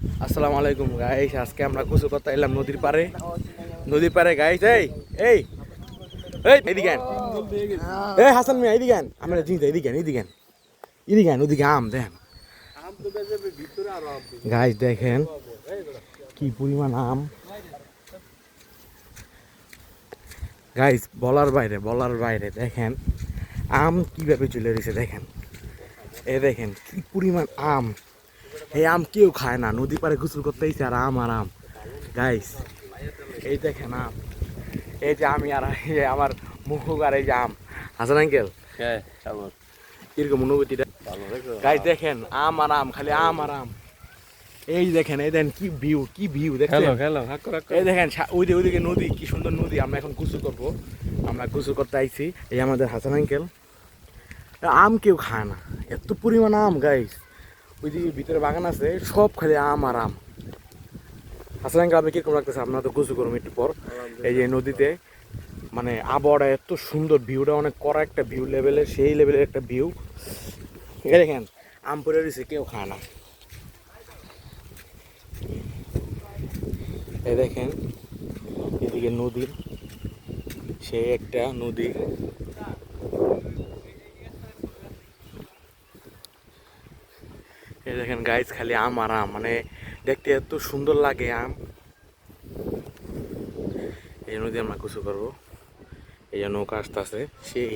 আসসালামু আলাইকুম গাইস, আজকে আমরা কিছু কথা এলাম নদীর পারে গাইস। এই এই এই এদিকে আন। এই হাসান মিয়া এদিকে আন। আমরা চিন্তা এদিকে আন ওদিকে আম দেখেন গাইস, দেখেন কি পরিমাণ আম গাইস, বলার বাইরে দেখেন আম কিভাবে চলে রয়েছে। দেখেন দেখেন কি পরিমাণ আম। এই আম কেউ খায় না, নদী পাড়ে গোসল করতে এসে আর আম গাইস। এই দেখেন আম, এই যে আমি আর এই যে আমার মুখ আর এই যে আম। হাসান আঙ্কেল কিরকম অনুভূতিটা গাইস? দেখেন আম আর আম, খালি আম আর আম। এই দেখেন কি ভিউ দেখেন। এই দেখেন ওইদিকে নদী, কি সুন্দর নদী। আমরা এখন গোসল করতে আইছি। এই আমাদের হাসান আঙ্কেল। আম কেউ খায় না, এত পরিমাণ আম গাইস। ওইদিকে ভিতরে বাগান আছে, সব খালি আম আর আম। হাসান আঙ্কেল, আপনি কিরকম লাগতেছে? আপনারা তো গোসল করুন একটু পর। এই যে নদীতে মানে আবহাওয়াটা এত সুন্দর, ভিউটা অনেক কড়া একটা ভিউ লেভেলের, সেই লেভেলের একটা ভিউ। এই দেখেন আম পরে রয়েছে, কেউ খায় না। এই দেখেন এদিকে নদী, সেই একটা নদী। এই দেখেন গাইস, খালি আম আর আম, মানে দেখতে এত সুন্দর লাগে আম। এই নদী আমরা গোসল করবো, এই যে নৌকা আসতেছে সেই